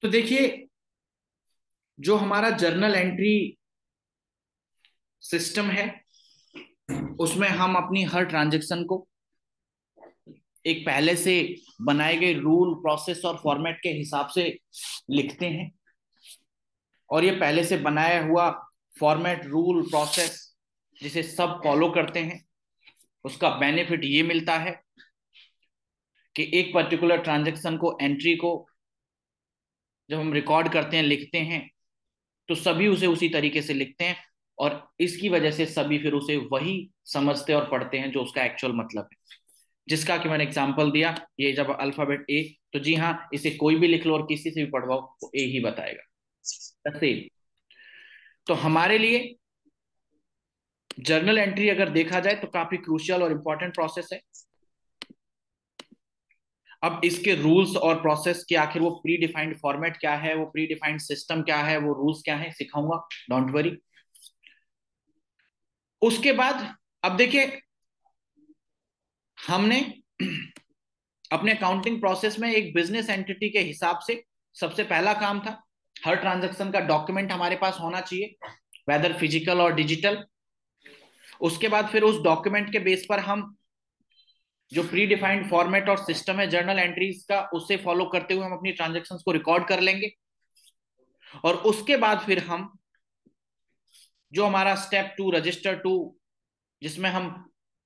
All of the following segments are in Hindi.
तो देखिए, जो हमारा जर्नल एंट्री सिस्टम है उसमें हम अपनी हर ट्रांजेक्शन को एक पहले से बनाए गए रूल प्रोसेस और फॉर्मेट के हिसाब से लिखते हैं। और ये पहले से बनाया हुआ फॉर्मेट रूल प्रोसेस जिसे सब फॉलो करते हैं, उसका बेनिफिट ये मिलता है कि एक पर्टिकुलर ट्रांजेक्शन को एंट्री को जब हम रिकॉर्ड करते हैं लिखते हैं तो सभी उसे उसी तरीके से लिखते हैं। और इसकी वजह से सभी फिर उसे वही समझते और पढ़ते हैं जो उसका एक्चुअल मतलब है। जिसका कि मैंने एग्जांपल दिया, ये जब अल्फाबेट ए, तो जी हाँ, इसे कोई भी लिख लो और किसी से भी पढ़वाओ वो ए ही बताएगा। सेम। तो हमारे लिए जर्नल एंट्री अगर देखा जाए तो काफी क्रूशियल और इंपॉर्टेंट प्रोसेस है। अब इसके रूल्स और प्रोसेस के आखिर वो प्री डिफाइंड फॉर्मेट क्या है, वो प्री डिफाइंड सिस्टम क्या है, वो रूल्स क्या है, सिखाऊंगा, डोंट वरी। उसके बाद अब देखिए, हमने अपने अकाउंटिंग प्रोसेस में एक बिजनेस एंटिटी के हिसाब से सबसे पहला काम था हर ट्रांजैक्शन का डॉक्यूमेंट हमारे पास होना चाहिए, वेदर फिजिकल और डिजिटल। उसके बाद फिर उस डॉक्यूमेंट के बेस पर हम जो प्री डिफाइंड फॉर्मेट और सिस्टम है जर्नल एंट्रीज का, उससे फॉलो करते हुए हम अपनी ट्रांजेक्शन्स को रिकॉर्ड कर लेंगे। और उसके बाद फिर हम जो हमारा स्टेप टू रजिस्टर टू, जिसमें हम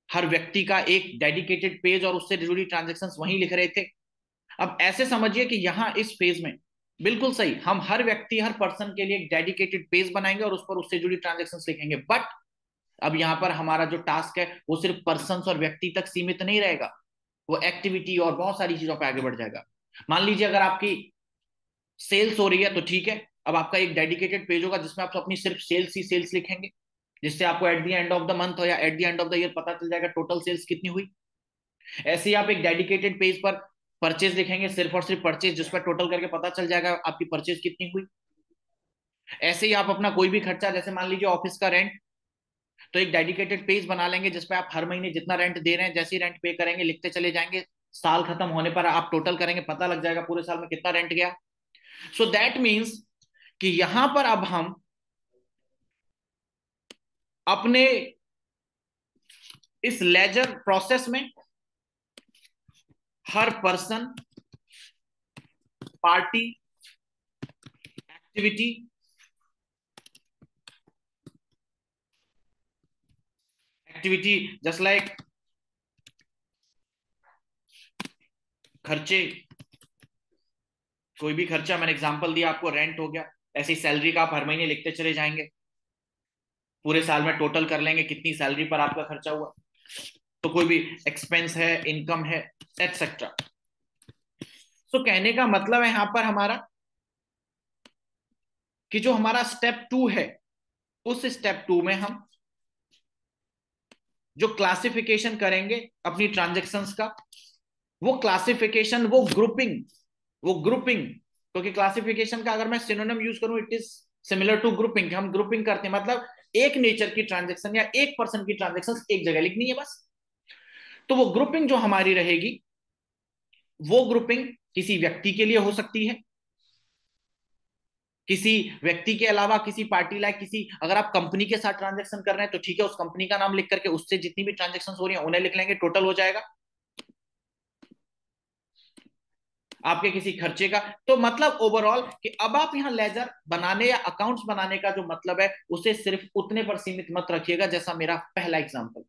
हर व्यक्ति का एक डेडिकेटेड पेज और उससे जुड़ी ट्रांजेक्शन्स वहीं लिख रहे थे। अब ऐसे समझिए कि यहाँ इस फेज में बिल्कुल सही हम हर व्यक्ति हर पर्सन के लिए एक डेडिकेटेड पेज बनाएंगे और उस पर उससे जुड़ी ट्रांजेक्शन्स लिखेंगे। बट अब यहाँ पर हमारा जो टास्क है वो सिर्फ पर्सन और व्यक्ति तक सीमित नहीं रहेगा, वो एक्टिविटी और बहुत सारी चीजों पर आगे बढ़ जाएगा। मान लीजिए अगर आपकी सेल्स हो रही है तो ठीक है, अब आपका एक डेडिकेटेड पेज होगा जिसमें आप अपनी सिर्फ सेल्स ही सेल्स लिखेंगे, जिससे आपको at the end of the month या at the end of the year पता चल जाएगा टोटल सेल्स कितनी हुई। ऐसे ही आप एक डेडिकेटेड पेज पर परचेज लिखेंगे, सिर्फ और सिर्फ परचेज, जिस पर टोटल करके पता चल जाएगा आपकी परचेज कितनी हुई। ऐसे ही आप अपना कोई भी खर्चा, जैसे मान लीजिए ऑफिस का रेंट, तो एक डेडिकेटेड पेज बना लेंगे जिसपे आप हर महीने जितना रेंट दे रहे हैं, जैसे ही रेंट पे करेंगे लिखते चले जाएंगे। साल खत्म होने पर आप टोटल करेंगे, पता लग जाएगा पूरे साल में कितना रेंट गया। सो दैट मीन्स कि यहां पर अब हम अपने इस लेजर प्रोसेस में हर person, party, activity, activity just like खर्चे, कोई भी खर्चा, मैंने एग्जांपल दिया आपको, रेंट हो गया। ऐसी सैलरी का आप हर महीने लिखते चले जाएंगे, पूरे साल में टोटल कर लेंगे कितनी सैलरी पर आपका खर्चा हुआ। तो कोई भी एक्सपेंस है, इनकम है, एटसेट्रा। तो कहने का मतलब है यहां पर हमारा कि जो हमारा स्टेप टू है, उस स्टेप टू में हम जो क्लासिफिकेशन करेंगे अपनी ट्रांजेक्शन्स का, वो क्लासिफिकेशन, वो ग्रुपिंग, क्योंकि क्लासिफिकेशन का अगर मैं सिनोनिम यूज करूं, it is similar to grouping. हम ग्रुपिंग करते हैं मतलब एक नेचर की ट्रांजेक्शन या एक पर्सन की ट्रांजेक्शन एक जगह लिखनी है बस। तो वो ग्रुपिंग जो हमारी रहेगी, वो ग्रुपिंग किसी व्यक्ति के लिए हो सकती है, किसी व्यक्ति के अलावा किसी पार्टी, लाइक किसी, अगर आप कंपनी के साथ ट्रांजेक्शन कर रहे हैं तो ठीक है, उस कंपनी का नाम लिख करके उससे जितनी भी ट्रांजेक्शन हो रही है उन्हें लिख लेंगे, टोटल हो जाएगा। आपके किसी खर्चे का, तो मतलब ओवरऑल कि अब आप यहां लेजर बनाने या अकाउंट्स बनाने का जो मतलब है उसे सिर्फ उतने पर सीमित मत रखिएगा जैसा मेरा पहला एग्जांपल।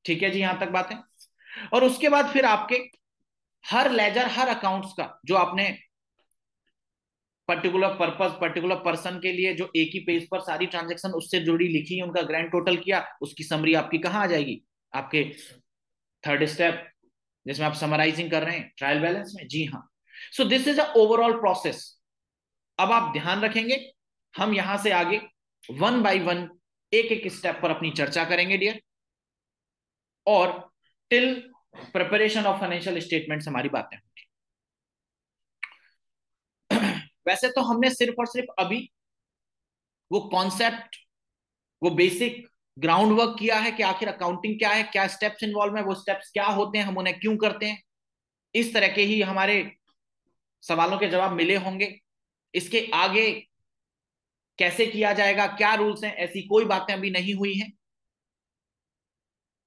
ठीक है जी, यहां तक बात है। और उसके बाद फिर आपके हर लेजर हर अकाउंट्स का जो आपने पर्टिकुलर पर्पस पर्टिकुलर पर्सन के लिए जो एक ही पेज पर सारी ट्रांजेक्शन उससे जुड़ी लिखी, उनका ग्रैंड टोटल किया, उसकी समरी आपकी कहां आ जाएगी, आपके थर्ड स्टेप जिसमें आप समराइजिंग कर रहे हैं ट्रायल बैलेंस में। जी हाँ। So this is a overall process. अब आप ध्यान रखेंगे, हम यहां से आगे वन बाय वन एक एक स्टेप पर अपनी चर्चा करेंगे डियर। और till preparation of financial statements हमारी बातें होंगी। वैसे तो हमने सिर्फ और सिर्फ अभी वो कॉन्सेप्ट, वो बेसिक ग्राउंड वर्क किया है कि आखिर अकाउंटिंग क्या है, क्या स्टेप्स इन्वॉल्व है, वो स्टेप्स क्या होते हैं, हम उन्हें क्यों करते हैं। इस तरह के ही हमारे सवालों के जवाब मिले होंगे। इसके आगे कैसे किया जाएगा, क्या रूल्स हैं, ऐसी कोई बातें अभी नहीं हुई हैं।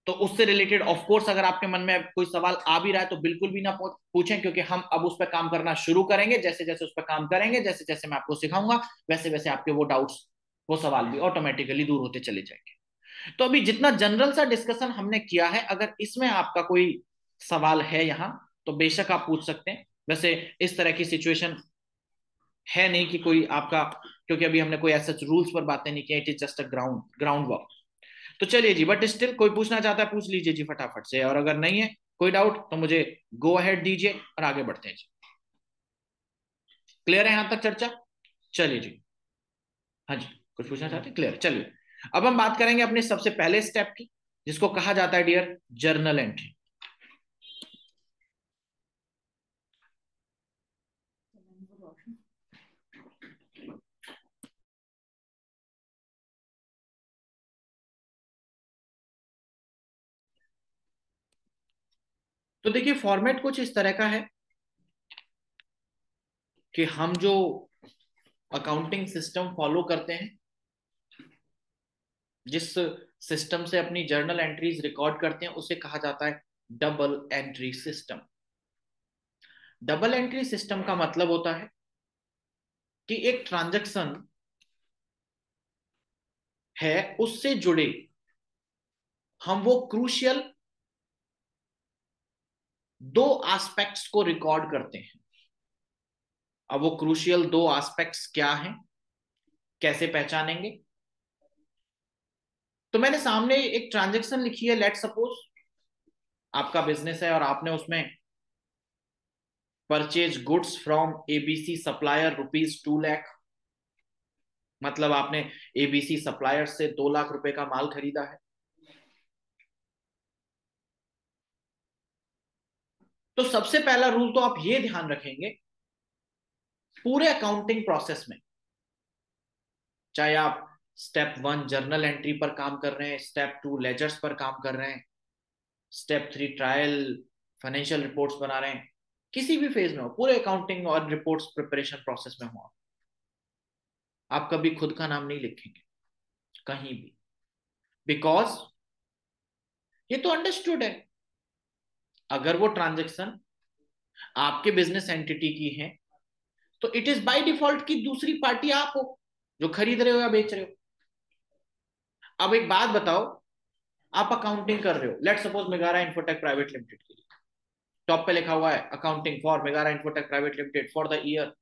तो उससे रिलेटेड ऑफ कोर्स अगर आपके मन में कोई सवाल आ भी रहा है तो बिल्कुल भी ना पूछें, क्योंकि हम अब उस पर काम करना शुरू करेंगे। जैसे जैसे उस पर काम करेंगे, जैसे जैसे मैं आपको सिखाऊंगा, वैसे वैसे आपके वो डाउट्स, वो सवाल भी ऑटोमेटिकली दूर होते चले जाएंगे। तो अभी जितना जनरल सा डिस्कशन हमने किया है, अगर इसमें आपका कोई सवाल है यहाँ, तो बेशक आप पूछ सकते हैं। वैसे इस तरह की सिचुएशन है नहीं कि कोई आपका, क्योंकि अभी हमने कोई ऐसा रूल्स पर बातें नहीं की, it is just a ground work. तो चलिए जी, बट स्टिल कोई पूछना चाहता है पूछ लीजिए जी फटाफट से, और अगर नहीं है कोई डाउट तो मुझे गो अहेड दीजिए और आगे बढ़ते हैं जी। क्लियर है यहां तक चर्चा? चलिए जी। हाँ जी, कुछ पूछना चाहते हैं? क्लियर, चलिए। अब हम बात करेंगे अपने सबसे पहले स्टेप की, जिसको कहा जाता है डियर जर्नल एंट्री। तो देखिए फॉर्मेट कुछ इस तरह का है कि हम जो अकाउंटिंग सिस्टम फॉलो करते हैं, जिस सिस्टम से अपनी जर्नल एंट्रीज रिकॉर्ड करते हैं, उसे कहा जाता है double entry system. Double entry system का मतलब होता है कि एक ट्रांजैक्शन है, उससे जुड़े हम वो क्रूशियल दो एस्पेक्ट्स को रिकॉर्ड करते हैं। अब वो क्रूशियल दो एस्पेक्ट्स क्या हैं, कैसे पहचानेंगे? तो मैंने सामने एक ट्रांजैक्शन लिखी है, लेट सपोज आपका बिजनेस है और आपने उसमें purchase goods from ABC supplier ₹2 lakh, मतलब आपने एबीसी सप्लायर से 2 लाख रुपए का माल खरीदा है। तो सबसे पहला रूल तो आप ये ध्यान रखेंगे, पूरे अकाउंटिंग प्रोसेस में, चाहे आप स्टेप 1 जर्नल एंट्री पर काम कर रहे हैं, स्टेप 2 लेजर्स पर काम कर रहे हैं, स्टेप 3 ट्रायल फाइनेंशियल रिपोर्ट्स बना रहे हैं, किसी भी फेज में हो, पूरे अकाउंटिंग और रिपोर्ट्स प्रिपरेशन प्रोसेस में हो, आप कभी खुद का नाम नहीं लिखेंगे कहीं भी, बिकॉज ये तो अंडरस्टूड है, अगर वो ट्रांजेक्शन आपके बिजनेस एंटिटी की है तो इट इज बाय डिफॉल्ट की दूसरी पार्टी आप हो, जो खरीद रहे हो या बेच रहे हो। अब एक बात बताओ, आप अकाउंटिंग कर रहे हो, let suppose Megara infotech private limited के लिए, टॉप पे लिखा हुआ है accounting for Megara infotech private limited for the year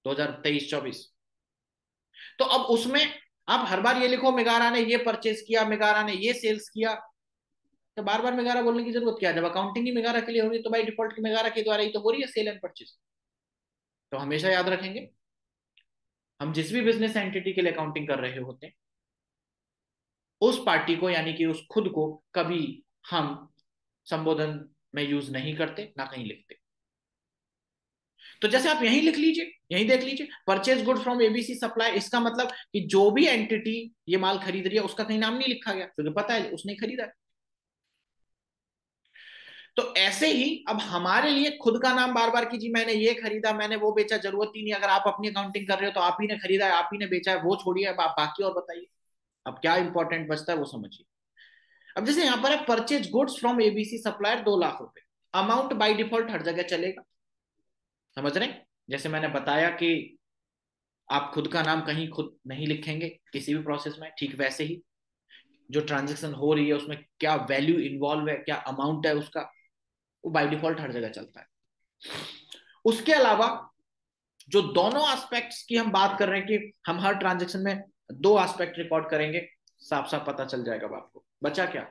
2023-24। तो अब उसमें आप हर बार ये लिखो मेगारा ने ये परचेज किया, मेगारा ने ये सेल्स किया, तो बार बार मेगारा बोलने की जरूरत क्या है? जब अकाउंटिंग ही मेगारा के लिए हो रही है तो बाई डिफॉल्ट मेगारा के द्वारा ही तो हो रही है सेल एंड परचेज। तो हमेशा याद रखेंगे, हम जिस भी बिजनेस एंटिटी के लिए अकाउंटिंग कर रहे होते हैं, उस पार्टी को यानी कि उस खुद को कभी हम संबोधन में यूज नहीं करते, ना कहीं लिखते। तो जैसे आप यहीं लिख लीजिए, यहीं देख लीजिए, purchase good from ABC supply, इसका मतलब कि जो भी एंटिटी ये माल खरीद रही है उसका कहीं नाम नहीं लिखा गया, क्योंकि पता है उसने खरीदा है। तो ऐसे ही अब हमारे लिए खुद का नाम बार बार की जी मैंने ये खरीदा, मैंने वो बेचा, जरूरत ही नहीं। अगर आप अपनी अकाउंटिंग कर रहे हो तो आप ही ने खरीदा है, आप ही ने बेचा है, वो छोड़िए, अब आप बाकी और बताइए, अब क्या इंपॉर्टेंट बचता है वो समझिए। अब जैसे यहां पर है purchase goods from ABC supplier 2 lakh रुपए, अमाउंट बाई डिफॉल्ट हर जगह चलेगा, समझ रहे हैं? जैसे मैंने बताया कि आप खुद का नाम कहीं खुद नहीं लिखेंगे किसी भी प्रोसेस में, ठीक वैसे ही जो ट्रांजेक्शन हो रही है उसमें क्या वैल्यू इन्वॉल्व है, क्या अमाउंट है उसका, वो बाय डिफॉल्ट हर जगह चलता है। उसके अलावा जो दोनों एस्पेक्ट्स की हम बात कर रहे हैं कि हम हर ट्रांजेक्शन में दो एस्पेक्ट रिकॉर्ड करेंगे, साफ साफ पता चल जाएगा आपको बचा क्या,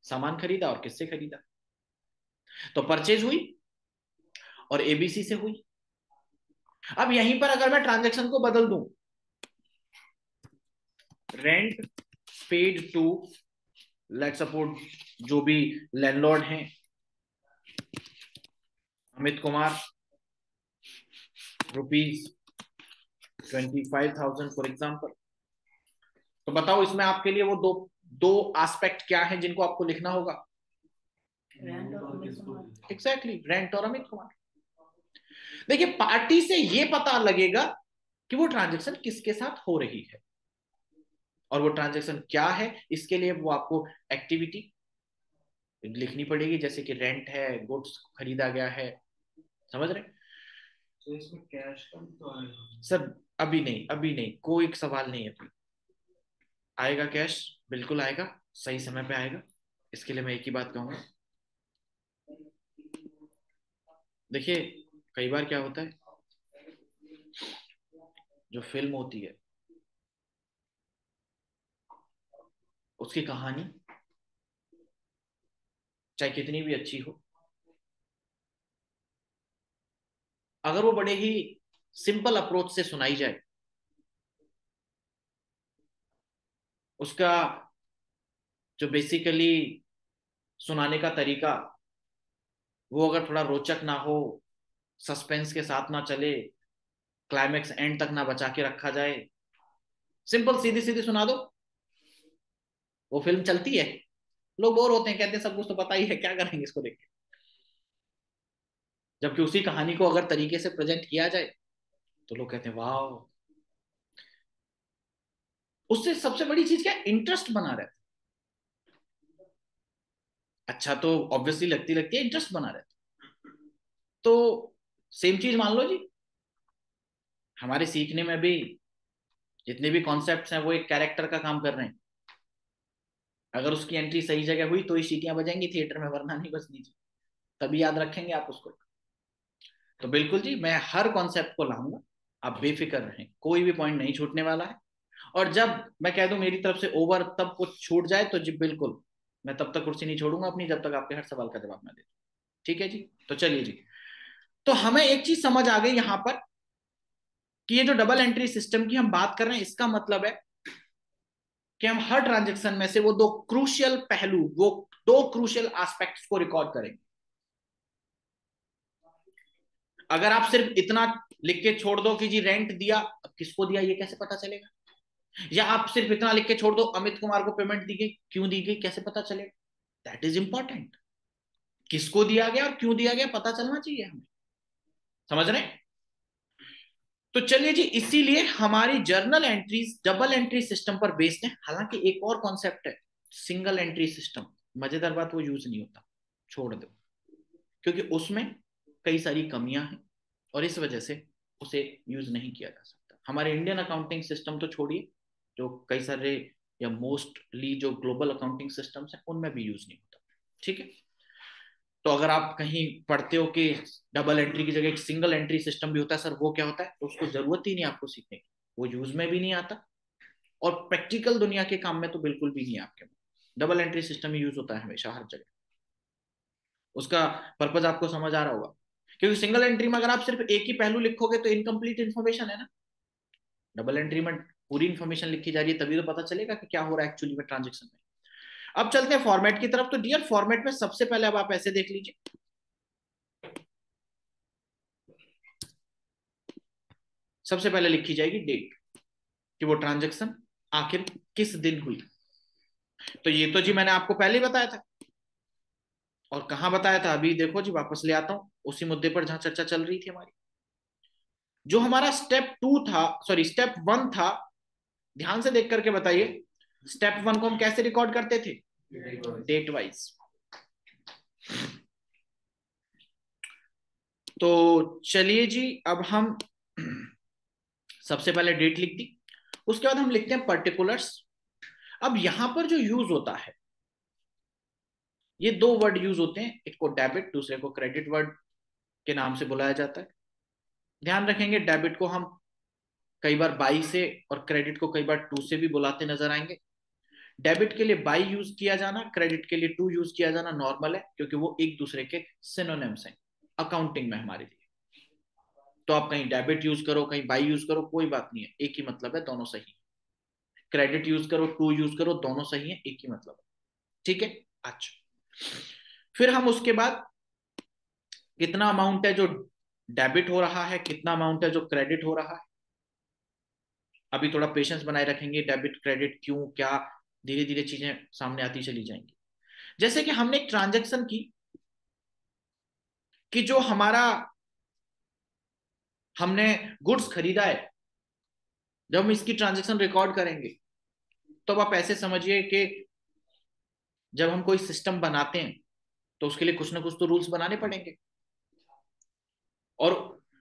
सामान खरीदा और किससे खरीदा। तो परचेज हुई और एबीसी से हुई। अब यहीं पर अगर मैं ट्रांजेक्शन को बदल दूं, rent paid to, let suppose जो भी लैंडलॉर्ड हैं, अमित कुमार, ₹25,000 फॉर एग्जाम्पल। तो बताओ इसमें आपके लिए वो दो दो एस्पेक्ट क्या है जिनको आपको लिखना होगा? एग्जैक्टली, रेंट और अमित कुमार। देखिए, पार्टी से ये पता लगेगा कि वो ट्रांजेक्शन किसके साथ हो रही है, और वो ट्रांजेक्शन क्या है। इसके लिए वो आपको एक्टिविटी लिखनी पड़ेगी, जैसे कि रेंट है, गुड्स खरीदा गया है, समझ रहे। तो इसमें कैश का भी तो आएगा सर अभी नहीं, अभी नहीं, कोई सवाल नहीं है अभी। आएगा कैश, बिल्कुल आएगा, सही समय पे आएगा। इसके लिए मैं एक ही बात कहूंगा, देखिए कई बार क्या होता है, जो फिल्म होती है उसकी कहानी चाहे कितनी भी अच्छी हो, अगर वो बड़े ही सिंपल अप्रोच से सुनाई जाए, उसका जो बेसिकली सुनाने का तरीका, वो अगर थोड़ा रोचक ना हो, सस्पेंस के साथ ना चले, क्लाइमेक्स एंड तक ना बचा के रखा जाए, सिंपल सीधी सीधी सुना दो, वो फिल्म चलती है। लोग बोर होते हैं, कहते हैं सब कुछ तो पता ही है, क्या करेंगे इसको देख के। जबकि उसी कहानी को अगर तरीके से प्रेजेंट किया जाए तो लोग कहते हैं वाह। उससे सबसे बड़ी चीज क्या, इंटरेस्ट बना रहता है। अच्छा तो ऑब्वियसली लगती लगती है, इंटरेस्ट बना रहता है। तो सेम चीज मान लो जी, हमारे सीखने में भी जितने भी कॉन्सेप्ट्स हैं वो एक कैरेक्टर का काम कर रहे हैं। अगर उसकी एंट्री सही जगह हुई तो ही सीटियां बजाएंगी थिएटर में, वरना नहीं बजनी जी। तभी याद रखेंगे आप उसको। तो बिल्कुल जी, मैं हर कॉन्सेप्ट को लाऊंगा, आप बेफिक्र रहें, कोई भी पॉइंट नहीं छूटने वाला है। और जब मैं कह दूं मेरी तरफ से ओवर तब कुछ छूट जाए तो जी बिल्कुल, मैं तब तक कुर्सी नहीं छोड़ूंगा अपनी, जब तक आपके हर सवाल का जवाब ना दे दूं। ठीक है जी। तो चलिए जी, तो हमें एक चीज समझ आ गई यहां पर कि ये जो डबल एंट्री सिस्टम की हम बात कर रहे हैं, इसका मतलब है कि हम हर ट्रांजेक्शन में से वो दो क्रूशियल पहलू, वो दो क्रूशियल एस्पेक्ट्स को रिकॉर्ड करेंगे। अगर आप सिर्फ इतना लिख के छोड़ दो कि जी रेंट दिया, अब किसको दिया ये कैसे पता चलेगा। या आप सिर्फ इतना लिख के छोड़ दो अमित कुमार को पेमेंट दी गई, क्यों दी गई कैसे पता चलेगा। दैट इज इंपॉर्टेंट, किसको दिया गया और क्यों दिया गया पता चलना चाहिए हमें, समझ रहे हैं। तो चलिए जी, इसीलिए हमारी journal entries double entry system पर बेस्ड है। हालांकि एक और कॉन्सेप्ट है, सिंगल एंट्री सिस्टम। मजेदार बात, वो यूज नहीं होता, छोड़ दो, क्योंकि उसमें कई सारी कमियां हैं और इस वजह से उसे यूज नहीं किया जा सकता। हमारे इंडियन अकाउंटिंग सिस्टम तो छोड़िए, जो कई सारे या मोस्टली जो ग्लोबल अकाउंटिंग सिस्टम्स हैं उनमें भी यूज नहीं होता। ठीक है। तो अगर आप कहीं पढ़ते हो कि डबल एंट्री की जगह एक सिंगल एंट्री सिस्टम भी होता है, सर वो क्या होता है, तो उसको जरूरत ही नहीं आपको सीखने की, वो यूज में भी नहीं आता, और प्रैक्टिकल दुनिया के काम में तो बिल्कुल भी नहीं है आपके में। डबल एंट्री सिस्टम ही यूज होता है हमेशा हर जगह। उसका पर्पज आपको समझ आ रहा होगा, क्योंकि सिंगल एंट्री में अगर आप सिर्फ एक ही पहलू लिखोगे तो इनकम्प्लीट इन्फॉर्मेशन है ना। डबल एंट्री में पूरी इन्फॉर्मेशन लिखी जा रही है, तभी तो पता चलेगा कि क्या हो रहा है एक्चुअली में ट्रांजेक्शन में। अब चलते हैं फॉर्मेट की तरफ। तो डियर, फॉर्मेट में सबसे पहले अब आप ऐसे देख लीजिए, सबसे पहले लिखी जाएगी डेट, कि वो ट्रांजेक्शन आखिर किस दिन हुई। तो ये तो जी मैंने आपको पहले ही बताया था, और कहां बताया था, अभी देखो जी वापस ले आता हूं उसी मुद्दे पर जहां चर्चा चल रही थी हमारी। जो हमारा स्टेप टू था, सॉरी स्टेप वन था, ध्यान से देख करके बताइए, स्टेप वन को हम कैसे रिकॉर्ड करते थे, डेट वाइज। तो चलिए जी, अब हम सबसे पहले डेट लिख दी, उसके बाद हम लिखते हैं पर्टिकुलर्स। अब यहां पर जो यूज होता है, ये दो वर्ड यूज होते हैं, एक को डेबिट, दूसरे को क्रेडिट वर्ड के नाम से बुलाया जाता है। ध्यान रखेंगे, डेबिट को हम कई बार बाई से और क्रेडिट को कई बार टू से भी बुलाते नजर आएंगे। डेबिट के लिए बाई यूज किया जाना, क्रेडिट के लिए टू यूज किया जाना नॉर्मल है, क्योंकि वो एक दूसरे के सिनोनिम्स हैं अकाउंटिंग में हमारे लिए। तो आप कहीं डेबिट यूज करो, कहीं बाई यूज करो, कोई बात नहीं है, एक ही मतलब है, दोनों सही। क्रेडिट यूज करो, टू यूज करो, दोनों सही है, एक ही मतलब है। ठीक है। अच्छा, फिर हम उसके बाद कितना अमाउंट है जो डेबिट हो रहा है, कितना अमाउंट है जो क्रेडिट हो रहा है, अभी थोड़ा पेशेंस बनाए रखेंगे, डेबिट क्रेडिट क्यों क्या, धीरे धीरे चीजें सामने आती चली जाएंगी। जैसे कि हमने एक ट्रांजेक्शन की, कि जो हमारा हमने गुड्स खरीदा है, जब हम इसकी ट्रांजेक्शन रिकॉर्ड करेंगे तो आप ऐसे समझिए कि जब हम कोई सिस्टम बनाते हैं तो उसके लिए कुछ ना कुछ तो रूल्स बनाने पड़ेंगे, और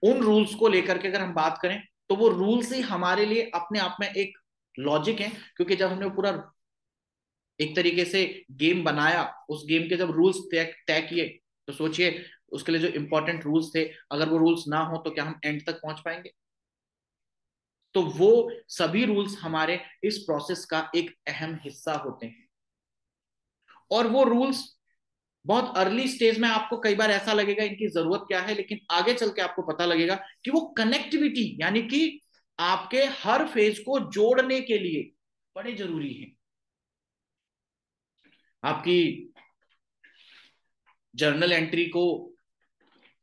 उन रूल्स को लेकर के अगर हम बात करें तो वो रूल्स ही हमारे लिए अपने आप में एक लॉजिक है, क्योंकि जब हमने पूरा एक तरीके से गेम बनाया, उस गेम के जब रूल्स तय तय किए, तो सोचिए उसके लिए जो इंपॉर्टेंट रूल्स थे, अगर वो रूल्स ना हो तो क्या हम एंड तक पहुंच पाएंगे? तो वो सभी रूल्स हमारे इस प्रोसेस का एक अहम हिस्सा होते हैं। और वो रूल्स बहुत अर्ली स्टेज में आपको कई बार ऐसा लगेगा इनकी जरूरत क्या है, लेकिन आगे चल के आपको पता लगेगा कि वो कनेक्टिविटी, यानी कि आपके हर फेज को जोड़ने के लिए बड़े जरूरी है। आपकी जर्नल एंट्री को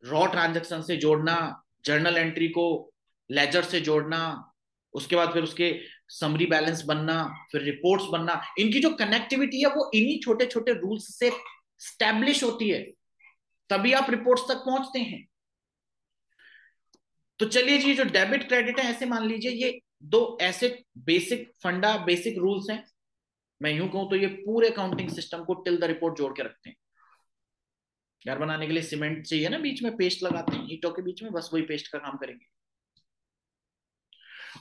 रॉ ट्रांजैक्शन से जोड़ना, जर्नल एंट्री को लेजर से जोड़ना, उसके बाद फिर उसके समरी बैलेंस बनना, फिर रिपोर्ट्स बनना, इनकी जो कनेक्टिविटी है वो इन्हीं छोटे छोटे रूल्स से स्टैब्लिश होती है, तभी आप रिपोर्ट्स तक पहुंचते हैं। तो चलिए जी, जो डेबिट क्रेडिट है, ऐसे मान लीजिए ये दो ऐसे बेसिक फंडा, बेसिक रूल्स हैं। मैं यूं कहूं तो ये पूरे अकाउंटिंग सिस्टम को टिल द रिपोर्ट जोड़ के रखते हैं। घर बनाने के लिए सीमेंट चाहिए ना, बीच में पेस्ट लगाते हैं ईंटों के बीच में, बस वही पेस्ट का काम करेंगे।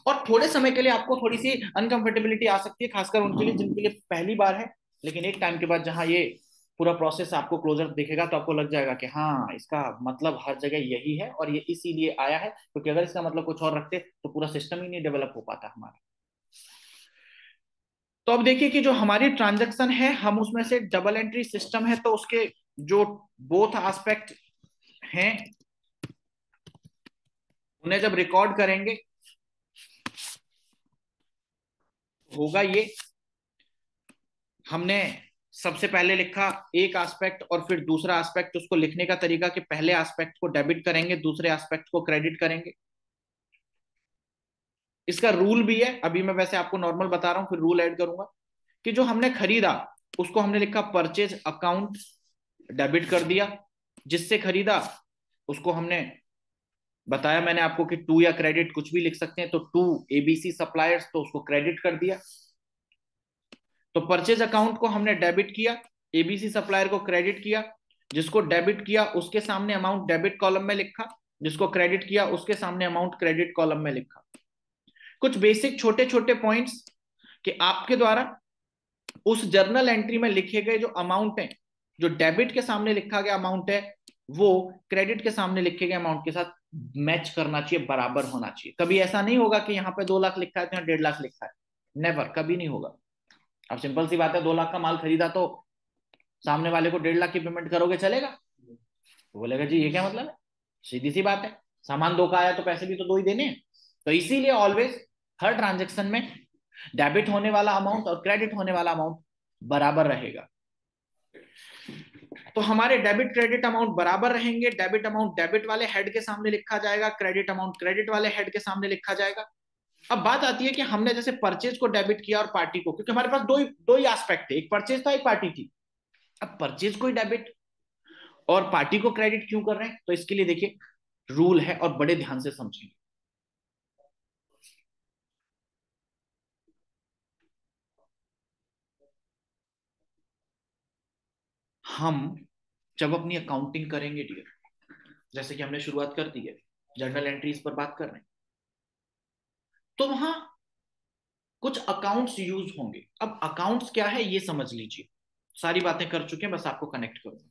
और थोड़े समय के लिए आपको थोड़ी सी अनकंफर्टेबिलिटी आ सकती है, खासकर उनके लिए जिनके लिए पहली बार है, लेकिन एक टाइम के बाद जहां ये पूरा प्रोसेस आपको क्लोजर दिखेगा तो आपको लग जाएगा कि हाँ, इसका मतलब हर जगह यही है और ये इसीलिए आया है, क्योंकि अगर इसका मतलब कुछ और रखते तो पूरा सिस्टम ही नहीं डेवलप हो पाता हमारा। तो अब देखिए कि जो हमारी ट्रांजैक्शन है, हम उसमें से डबल एंट्री सिस्टम है, तो उसके जो बोथ एस्पेक्ट हैं उन्हें जब रिकॉर्ड करेंगे होगा ये। हमने सबसे पहले लिखा एक एस्पेक्ट और फिर दूसरा एस्पेक्ट, उसको लिखने का तरीका कि पहले एस्पेक्ट को डेबिट करेंगे, दूसरे एस्पेक्ट को क्रेडिट करेंगे। इसका रूल भी है, अभी मैं वैसे आपको नॉर्मल बता रहा हूं, फिर रूल ऐड करूंगा। कि जो हमने खरीदा उसको हमने लिखा परचेज अकाउंट, डेबिट कर दिया। जिससे खरीदा उसको हमने बताया मैंने आपको कि टू या क्रेडिट कुछ भी लिख सकते हैं, तो टू एबीसी सप्लायर्स, तो उसको क्रेडिट कर दिया। तो परचेज अकाउंट को हमने डेबिट किया, एबीसी सप्लायर को क्रेडिट किया। जिसको डेबिट किया उसके सामने अमाउंट डेबिट कॉलम में लिखा, जिसको क्रेडिट किया उसके सामने अमाउंट क्रेडिट कॉलम में लिखा। कुछ बेसिक छोटे छोटे पॉइंट्स कि आपके द्वारा उस जर्नल एंट्री में लिखे गए जो अमाउंट है, जो डेबिट के सामने लिखा गया अमाउंट है, वो क्रेडिट के सामने लिखे गए अमाउंट के साथ मैच करना चाहिए, बराबर होना चाहिए। कभी ऐसा नहीं होगा कि यहाँ पे 2 लाख लिखा है तो यहाँ 1.5 लाख लिखा है, नेवर, कभी नहीं होगा। अब सिंपल सी बात है, 2 लाख का माल खरीदा तो सामने वाले को 1.5 लाख की पेमेंट करोगे, चलेगा? तो बोलेगा जी ये क्या मतलब है, सीधी सी बात है, सामान 2 का आया तो पैसे भी तो 2 ही देने हैं। तो इसीलिए ऑलवेज हर ट्रांजेक्शन में डेबिट होने वाला अमाउंट और क्रेडिट होने वाला अमाउंट बराबर रहेगा। तो हमारे डेबिट क्रेडिट अमाउंट बराबर रहेंगे। डेबिट अमाउंट डेबिट वाले हेड के सामने लिखा जाएगा, क्रेडिट अमाउंट क्रेडिट वाले हेड के सामने लिखा जाएगा। अब बात आती है कि हमने जैसे परचेज को डेबिट किया और पार्टी को, क्योंकि हमारे पास दो ही एस्पेक्ट थे, एक परचेज था एक पार्टी थी। अब परचेज को ही डेबिट और पार्टी को क्रेडिट क्यों कर रहे हैं, तो इसके लिए देखिए रूल है और बड़े ध्यान से समझेंगे। हम जब अपनी अकाउंटिंग करेंगे डियर, जैसे कि हमने शुरुआत कर दी है, जर्नल एंट्रीज पर बात कर रहे हैं, तो वहां कुछ अकाउंट्स यूज होंगे। अब अकाउंट्स क्या है ये समझ लीजिए, सारी बातें कर चुके हैं, बस आपको कनेक्ट करूंगा।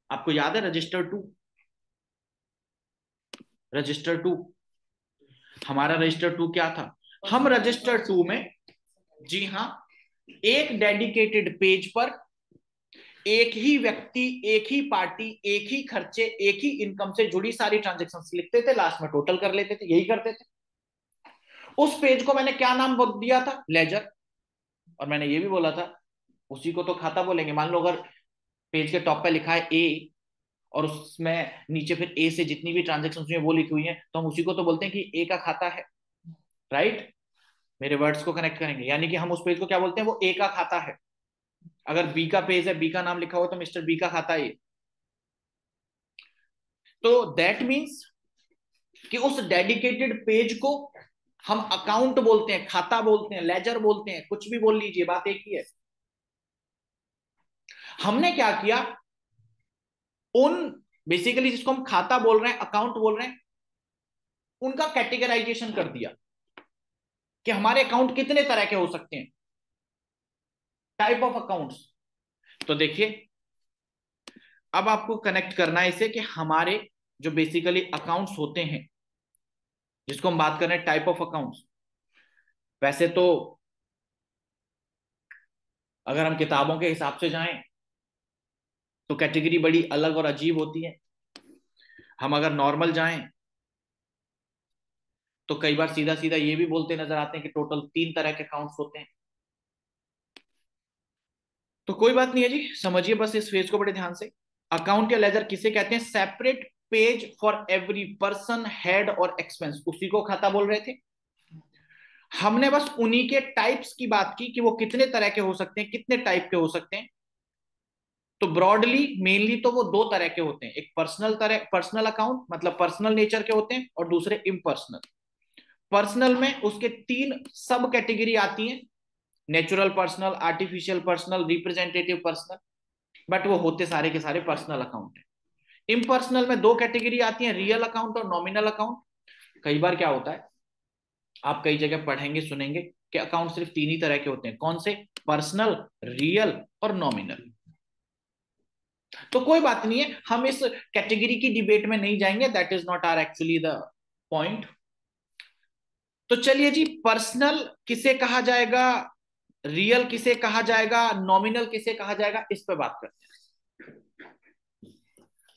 आपको याद है रजिस्टर टू? रजिस्टर टू, हमारा रजिस्टर टू क्या था? हम रजिस्टर टू में, जी हाँ, एक डेडिकेटेड पेज पर एक ही व्यक्ति, एक ही पार्टी, एक ही खर्चे, एक ही इनकम से जुड़ी सारी ट्रांजेक्शंस लिखते थे, लास्ट में टोटल कर लेते थे, यही करते थे। उस पेज को मैंने क्या नाम दिया था? लेजर। और मैंने ये भी बोला था उसी को तो खाता बोलेंगे। मान लो अगर पेज के टॉप पे लिखा है ए और उसमें नीचे फिर ए से जितनी भी ट्रांजेक्शन हुई है वो लिखी हुई है, तो हम उसी को तो बोलते हैं कि ए का खाता है, राइट? मेरे वर्ड्स को कनेक्ट करेंगे, यानी कि हम उस पेज को क्या बोलते हैं? वो ए का खाता है। अगर बी का पेज है, बी का नाम लिखा हुआ तो मिस्टर बी का खाता है। तो दैट मीन्स कि उस डेडिकेटेड पेज को हम अकाउंट बोलते हैं, खाता बोलते हैं, लेजर बोलते हैं, कुछ भी बोल लीजिए, बात एक ही है। हमने क्या किया, उन बेसिकली जिसको हम खाता बोल रहे हैं, अकाउंट बोल रहे हैं, उनका कैटेगराइजेशन कर दिया कि हमारे अकाउंट कितने तरह के हो सकते हैं, टाइप ऑफ अकाउंट्स। तो देखिए, अब आपको कनेक्ट करना है इसे कि हमारे जो बेसिकली अकाउंट्स होते हैं, जिसको हम बात कर रहे हैं टाइप ऑफ अकाउंट्स, वैसे तो अगर हम किताबों के हिसाब से जाएं तो कैटेगरी बड़ी अलग और अजीब होती है। हम अगर नॉर्मल जाएं तो कई बार सीधा सीधा ये भी बोलते नजर आते हैं कि टोटल 3 तरह के अकाउंट्स होते हैं। तो कोई बात नहीं है जी, समझिए बस इस फेज को बड़े ध्यान से। अकाउंट या लेजर किसे कहते हैं? Separate page for every person, head और एक्सपेंस, उसी को खाता बोल रहे थे। हमने बस उन्हीं के टाइप्स की बात की कि वो कितने तरह के हो सकते हैं, कितने टाइप के हो सकते हैं। तो ब्रॉडली मेनली तो वो 2 तरह के होते हैं, एक पर्सनल अकाउंट मतलब पर्सनल नेचर के होते हैं, और दूसरे इम्पर्सनल। पर्सनल में उसके 3 सब कैटेगरी आती हैं, natural personal, artificial personal, representative personal, but वो होते सारे के सारे पर्सनल अकाउंट है। इम्पर्सनल में 2 कैटेगरी आती हैं, रियल अकाउंट और नॉमिनल अकाउंट। कई बार क्या होता है, आप कई जगह पढ़ेंगे सुनेंगे कि अकाउंट सिर्फ 3 ही तरह के होते हैं। कौन से? पर्सनल, रियल और नॉमिनल। तो कोई बात नहीं है, हम इस कैटेगरी की डिबेट में नहीं जाएंगे, that is not or actually the point. तो चलिए जी, पर्सनल किसे कहा जाएगा, रियल किसे कहा जाएगा, नॉमिनल किसे कहा जाएगा, इस पे बात करते हैं।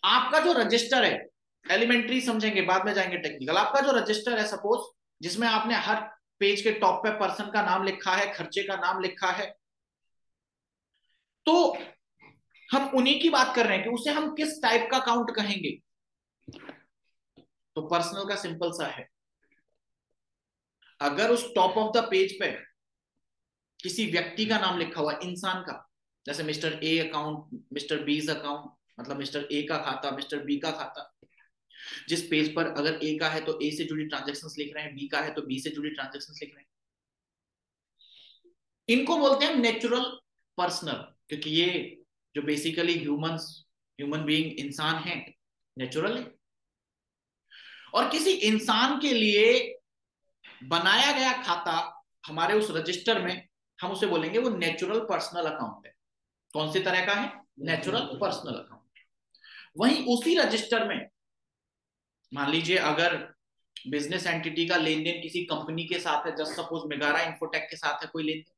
आपका जो रजिस्टर है, एलिमेंट्री समझेंगे, बाद में जाएंगे टेक्निकल। आपका जो रजिस्टर है सपोज, जिसमें आपने हर पेज के टॉप पे पर्सन का नाम लिखा है, खर्चे का नाम लिखा है, तो हम उन्हीं की बात कर रहे हैं कि उसे हम किस टाइप का अकाउंट कहेंगे। तो पर्सनल का सिंपल सा है, अगर उस टॉप ऑफ द पेज पे किसी व्यक्ति का नाम लिखा हुआ, इंसान का, जैसे mister A account, mister B account, मतलब मिस्टर ए का खाता, मिस्टर बी का खाता। जिस पेज पर अगर ए का है तो ए से जुड़ी ट्रांजेक्शन्स लिख रहे हैं, बी का है तो बी से जुड़ी ट्रांजेक्शन्स लिख रहे हैं, इनको बोलते हैं नेचुरल पर्सनल, क्योंकि ये जो बेसिकली ह्यूमन बीइंग इंसान है, नेचुरल है। और किसी इंसान के लिए बनाया गया खाता हमारे उस रजिस्टर में, हम उसे बोलेंगे वो नेचुरल पर्सनल अकाउंट है। कौन सी तरह का है? Natural personal account. वहीं उसी रजिस्टर में मान लीजिए अगर बिजनेस एंटिटी का लेन देन किसी कंपनी के साथ है, जस्ट सपोज मेगारा इंफोटेक के साथ है कोई लेन देन,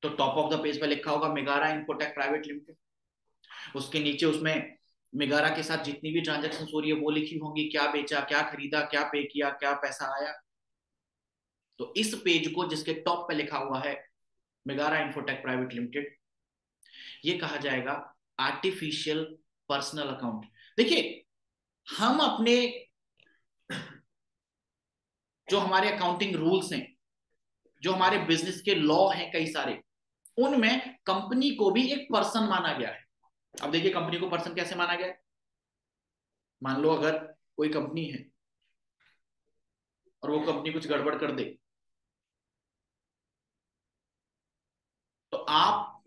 तो टॉप ऑफ द पेज पे लिखा होगा मेगारा इंफोटेक प्राइवेट लिमिटेड। उसके नीचे उसमें मेगारा के साथ जितनी भी ट्रांजेक्शन हो रही है वो लिखी होंगी, क्या बेचा, क्या खरीदा, क्या पे किया, क्या पैसा आया। तो इस पेज को जिसके टॉप पे लिखा हुआ है मेगारा इंफोटेक प्राइवेट लिमिटेड, ये कहा जाएगा आर्टिफिशियल पर्सनल अकाउंट। देखिए, हम अपने जो हमारे अकाउंटिंग रूल्स हैं, जो हमारे बिजनेस के लॉ हैं कई सारे, उनमें कंपनी को भी एक पर्सन माना गया है। अब देखिए, कंपनी को पर्सन कैसे माना गया है? मान लो अगर कोई कंपनी है और वो कंपनी कुछ गड़बड़ कर दे, तो आप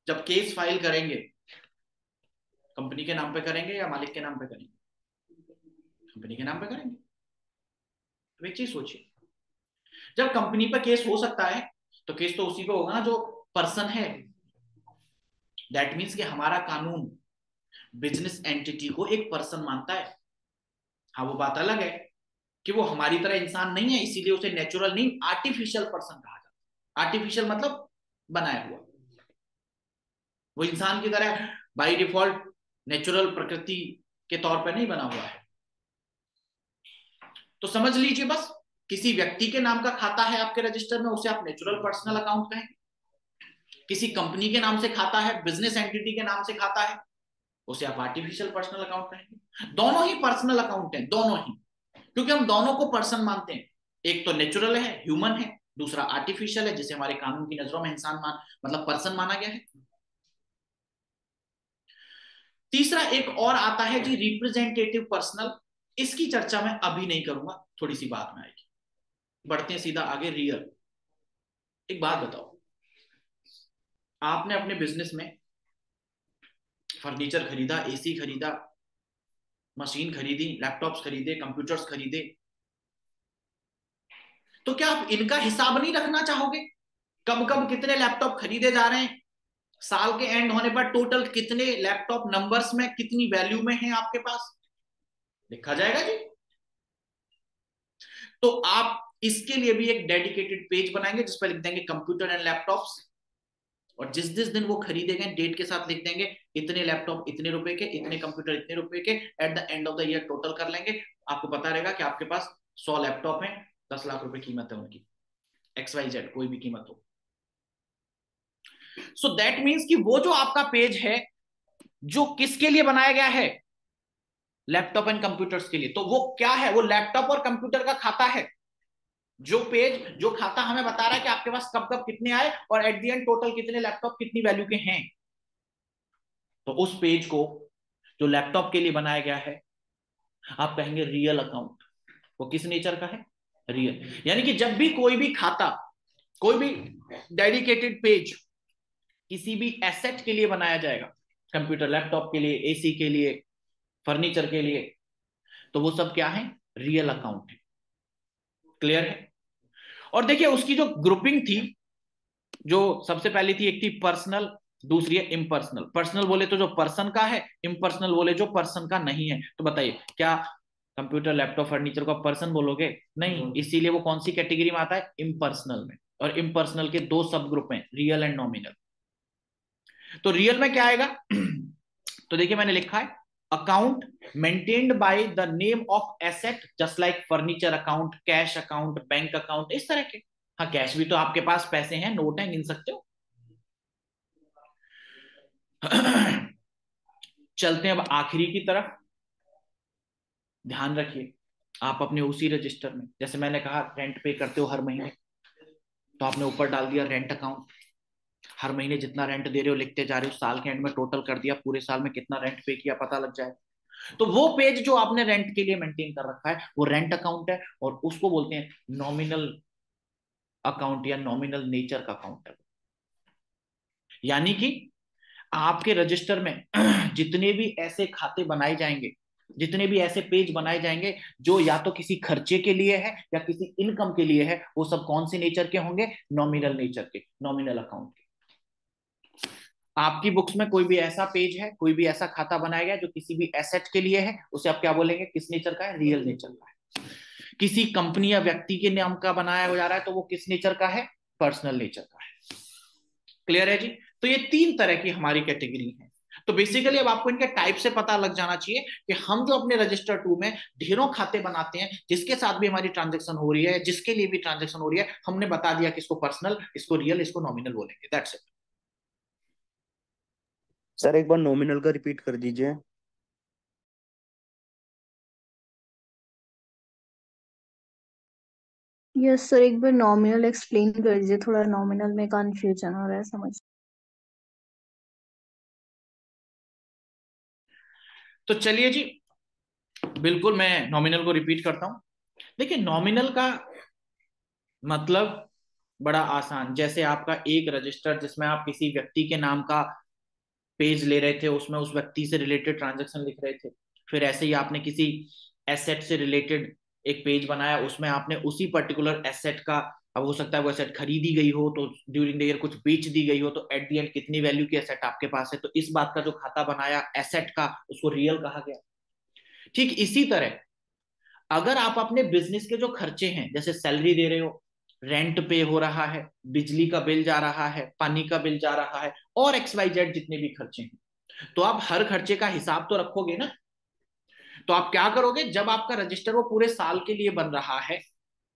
जब केस फाइल करेंगे, कंपनी के नाम पे करेंगे या मालिक के नाम पे करेंगे? कंपनी के नाम पे करेंगे। तो एक चीज सोचिए, जब कंपनी पे केस हो सकता है तो केस तो उसी पे होगा ना जो पर्सन है। दैट मीन्स कि हमारा कानून बिजनेस एंटिटी को एक पर्सन मानता है। हाँ, वो बात अलग है कि वो हमारी तरह इंसान नहीं है, इसीलिए उसे नेचुरल नहीं आर्टिफिशियल पर्सन कहा जाता है। आर्टिफिशियल मतलब बनाया हुआ, वो इंसान की तरह बाय डिफॉल्ट नेचुरल प्रकृति के तौर पर नहीं बना हुआ है। तो समझ लीजिए बस, किसी व्यक्ति के नाम का खाता है आपके रजिस्टर में, उसे आप नेचुरल पर्सनल अकाउंट कहेंगे। किसी कंपनी के नाम से खाता है, बिजनेस एंटिटी के नाम से खाता है, उसे आप आर्टिफिशियल पर्सनल अकाउंट कहेंगे। दोनों ही पर्सनल अकाउंट हैं, दोनों ही, क्योंकि हम दोनों को पर्सन मानते हैं। एक तो नेचुरल है, ह्यूमन है, दूसरा आर्टिफिशियल है, जिसे हमारे कानून की नजरों में इंसान मतलब पर्सन माना गया है। तीसरा एक और आता है जी, रिप्रेजेंटेटिव पर्सनल। इसकी चर्चा मैं अभी नहीं करूंगा, थोड़ी सी बाद में आएगी। बढ़ते हैं सीधा आगे। रियल। एक बात बताओ, आपने अपने बिजनेस में फर्नीचर खरीदा, एसी खरीदा, मशीन खरीदी, लैपटॉप्स खरीदे, कंप्यूटर्स खरीदे, तो क्या आप इनका हिसाब नहीं रखना चाहोगे? कब कब कितने लैपटॉप खरीदे जा रहे हैं, साल के एंड होने पर टोटल कितने लैपटॉप नंबर्स में कितनी वैल्यू में है आपके पास, लिखा जाएगा जी। तो आप इसके लिए भी एक डेडिकेटेड पेज बनाएंगे जिस पर लिख देंगे कंप्यूटर एंड लैपटॉप्स, और जिस जिस दिन वो खरीदे गए डेट के साथ लिख देंगे इतने लैपटॉप इतने रुपए के, इतने कंप्यूटर इतने रुपए के, eight the end of the year total कर लेंगे। आपको पता रहेगा कि आपके पास 100 लैपटॉप है, 10 लाख रुपए कीमत है उनकी, XYZ कोई भी कीमत हो। सो दैट मीन्स कि वो जो आपका पेज है जो किसके लिए बनाया गया है, लैपटॉप एंड कंप्यूटर्स के लिए, तो वो क्या है, वो लैपटॉप और कंप्यूटर का खाता है। जो पेज, जो खाता हमें बता रहा है कि आपके पास कब कब कितने आए और एट द एंड टोटल कितने लैपटॉप कितनी वैल्यू के हैं। तो उस पेज को जो लैपटॉप के लिए बनाया गया है आप कहेंगे रियल अकाउंट। वो किस नेचर का है, रियल। यानी कि जब भी कोई भी खाता, कोई भी डेडिकेटेड पेज किसी भी एसेट के लिए बनाया जाएगा, कंप्यूटर लैपटॉप के लिए, एसी के लिए, फर्नीचर के लिए, तो वो सब क्या है, रियल अकाउंट है। क्लियर है? और देखिए उसकी जो ग्रुपिंग थी, जो सबसे पहली थी, एक थी पर्सनल, दूसरी है इम्पर्सनल। पर्सनल बोले तो जो पर्सन का है, इम्पर्सनल बोले जो पर्सन का नहीं है। तो बताइए क्या कंप्यूटर लैपटॉप फर्नीचर को पर्सन बोलोगे? नहीं, इसीलिए वो कौन सी कैटेगरी में आता है, इम्पर्सनल में। और इम्पर्सनल के दो सब ग्रुप हैं, रियल एंड नॉमिनल। तो रियल में क्या आएगा तो देखिए मैंने लिखा है account maintained by the name of asset just like furniture account, cash account, bank account, इस तरह के। हाँ, कैश भी तो आपके पास पैसे हैं, नोट हैं, गिन सकते हो। चलते हैं अब आखिरी की तरफ। ध्यान रखिए आप अपने उसी रजिस्टर में, जैसे मैंने कहा रेंट पे करते हो हर महीने, तो आपने ऊपर डाल दिया रेंट अकाउंट। हर महीने जितना रेंट दे रहे हो लिखते जा रहे हो, साल के एंड में टोटल कर दिया, पूरे साल में कितना रेंट पे किया पता लग जाए। तो वो पेज जो आपने रेंट के लिए मेंटेन कर रखा है वो रेंट अकाउंट है, और उसको बोलते हैं नॉमिनल अकाउंट या नॉमिनल नेचर का अकाउंट है। यानी कि आपके रजिस्टर में जितने भी ऐसे खाते बनाए जाएंगे, जितने भी ऐसे पेज बनाए जाएंगे जो या तो किसी खर्चे के लिए है या किसी इनकम के लिए है, वो सब कौन से नेचर के होंगे, नॉमिनल नेचर के, नॉमिनल अकाउंट के। आपकी बुक्स में कोई भी ऐसा पेज है, कोई भी ऐसा खाता बनाया गया जो किसी भी एसेट के लिए है, उसे आप क्या बोलेंगे, किस नेचर का है, रियल नेचर का है। किसी कंपनी या व्यक्ति के नाम का बनाया जा रहा है तो वो किस नेचर का है, पर्सनल नेचर का है। क्लियर है जी? तो ये तीन तरह की हमारी कैटेगरी है। तो बेसिकली अब आपको इनके टाइप से पता लग जाना चाहिए कि हम जो अपने रजिस्टर 2 में ढेरों खाते बनाते हैं, जिसके साथ भी हमारी ट्रांजेक्शन हो रही है, जिसके लिए भी ट्रांजेक्शन हो रही है, हमने बता दिया कि इसको पर्सनल, इसको रियल, इसको नॉमिनल बोलेंगे। That's it. सर एक बार नॉमिनल का रिपीट कर दीजिए। यस सर, एक बार नॉमिनल एक्सप्लेन कर दीजिए, थोड़ा नॉमिनल में कंफ्यूजन हो रहा है समझ। तो चलिए जी, बिल्कुल मैं नॉमिनल को रिपीट करता हूं। देखिए नॉमिनल का मतलब बड़ा आसान, जैसे आपका एक रजिस्टर जिसमें आप किसी व्यक्ति के नाम का पेज ले रहे थे, उसमें उस व्यक्ति से रिलेटेड ट्रांजैक्शन लिख रहे थे, फिर ऐसे ही आपने किसी एसेट से रिलेटेड एक पेज बनाया, उसमें आपने उसी पर्टिकुलर एसेट का, अब हो सकता है वो एसेट खरीदी गई हो तो ड्यूरिंग द ईयर कुछ बेच दी गई हो, तो एट द एंड कितनी वैल्यू की एसेट आपके पास है, तो इस बात का जो खाता बनाया एसेट का, उसको रियल कहा गया। ठीक इसी तरह अगर आप अपने बिजनेस के जो खर्चे हैं, जैसे सैलरी दे रहे हो, रेंट पे हो रहा है, बिजली का बिल जा रहा है, पानी का बिल जा रहा है, और XYZ जितने भी खर्चे हैं, तो आप हर खर्चे का हिसाब तो रखोगे ना। तो आप क्या करोगे, जब आपका रजिस्टर वो पूरे साल के लिए बन रहा है,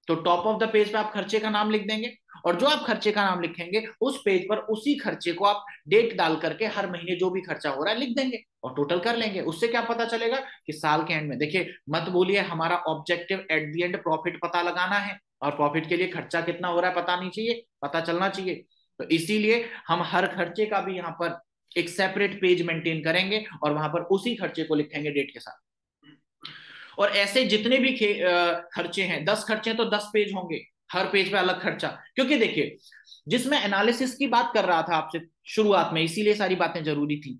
तो टॉप ऑफ द पेज पे आप खर्चे का नाम लिख देंगे, और जो आप खर्चे का नाम लिखेंगे उस पेज पर उसी खर्चे को आप डेट डाल करके हर महीने जो भी खर्चा हो रहा है लिख देंगे और टोटल कर लेंगे। उससे क्या पता चलेगा कि साल के एंड में, देखिए मत बोलिए हमारा objective eight the and profit पता लगाना है, और प्रॉफिट के लिए खर्चा कितना हो रहा है पता नहीं चाहिए, पता चलना चाहिए। तो इसीलिए हम हर खर्चे का भी यहाँ पर एक सेपरेट पेज मेंटेन करेंगे और वहां पर उसी खर्चे को लिखेंगे डेट के साथ। और ऐसे जितने भी खर्चे हैं, 10 खर्चे हैं तो 10 पेज होंगे, हर पेज पे अलग खर्चा। क्योंकि देखिए, जिसमें एनालिसिस की बात कर रहा था आपसे शुरुआत में, इसीलिए सारी बातें जरूरी थी।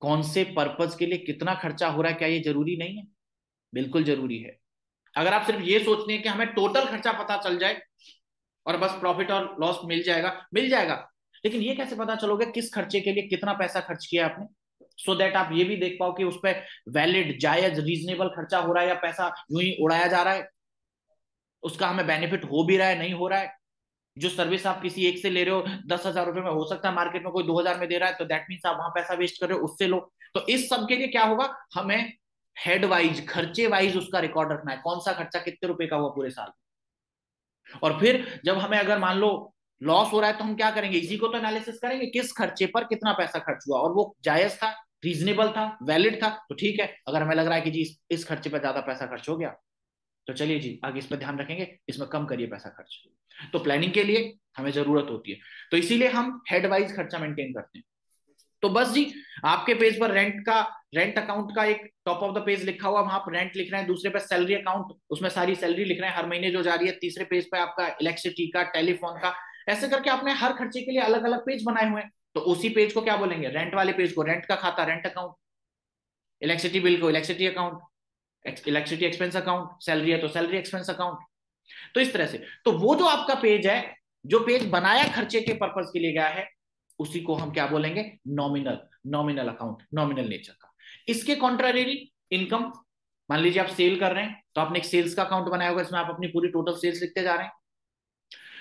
कौन से पर्पज के लिए कितना खर्चा हो रहा है, क्या ये जरूरी नहीं है? बिल्कुल जरूरी है। अगर आप सिर्फ ये सोचते हैं कि हमें टोटल खर्चा पता चल जाए और बस प्रॉफिट और लॉस मिल जाएगा, मिल जाएगा, लेकिन ये कैसे पता चलोगे किस खर्चे के लिए कितना पैसा खर्च किया आपने, सो दैट आप ये भी देख पाओ कि उस पर वैलिड, जायज, रीजनेबल खर्चा हो रहा है या पैसा यूं ही उड़ाया जा रहा है, उसका हमें बेनिफिट हो भी रहा है, नहीं हो रहा है। जो सर्विस आप किसी एक से ले रहे हो 10,000 रुपए में, हो सकता है मार्केट में कोई 2,000 में दे रहा है, तो दैट मीन्स आप वहां पैसा वेस्ट कर रहे हो, उससे लो। तो इस सब के लिए क्या होगा, हमें हेड वाइज, खर्चे वाइज उसका रिकॉर्ड रखना है, कौन सा खर्चा कितने रुपए का हुआ पूरे साल। और फिर जब हमें अगर मान लो लॉस हो रहा है तो हम क्या करेंगे, इसी को तो एनालिसिस करेंगे, किस खर्चे पर कितना पैसा खर्च हुआ और वो जायज था, रीजनेबल था, वैलिड था, तो ठीक है। अगर हमें लग रहा है कि जी इस खर्चे पर ज्यादा पैसा खर्च हो गया, तो चलिए जी आगे इस पर ध्यान रखेंगे, इसमें कम करिए पैसा खर्च। तो प्लानिंग के लिए हमें जरूरत होती है, तो इसीलिए हम हेड वाइज खर्चा मेंटेन करते हैं। तो बस जी, आपके पेज पर रेंट अकाउंट का एक टॉप ऑफ द पेज लिखा हुआ, वहां पर रेंट लिख रहे हैं, दूसरे पे सैलरी अकाउंट, उसमें सारी सैलरी लिख रहे हैं हर महीने जो जा रही है, तीसरे पेज पे आपका इलेक्ट्रिसिटी का, टेलीफोन का, ऐसे करके आपने हर खर्चे के लिए अलग अलग पेज बनाए हुए हैं। तो उसी पेज को क्या बोलेंगे, रेंट वाले पेज को रेंट का खाता, रेंट अकाउंट, इलेक्ट्रिसिटी बिल को electricity account, electricity expense account, salary है तो सैलरी एक्सपेंस अकाउंट। तो इस तरह से, तो वो जो आपका पेज है, जो पेज बनाया खर्चे के पर्पज के लिए गया है, उसी को हम क्या बोलेंगे, नॉमिनल अकाउंट, नॉमिनल नेचर का। इसके कॉन्ट्रारी इनकम, मान लीजिए आप सेल कर रहे हैं तो आपने एक सेल्स का अकाउंट बनाया होगा, इसमें आप अपनी पूरी टोटल सेल्स लिखते जा रहे हैं।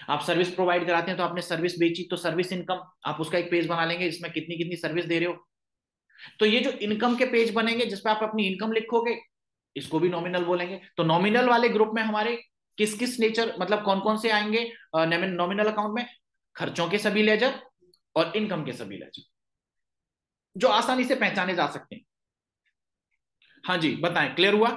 आप सर्विस प्रोवाइड कराते हैं तो आपने सर्विस बेची, तो सर्विस इनकम, आप उसका एक पेज बना लेंगे, इसमें कितनी कितनी सर्विस दे रहे हो। तो ये जो इनकम के पेज बनेंगे जिसपे आप अपनी इनकम लिखोगे, इसको भी नॉमिनल बोलेंगे। तो नॉमिनल वाले ग्रुप में हमारे किस किस नेचर, मतलब कौन कौन से आएंगे नॉमिनल अकाउंट में, खर्चों के सभी लेजर और इनकम के सभी लेजर, जो आसानी से पहचाने जा सकते हैं। हाँ जी बताएं, क्लियर हुआ?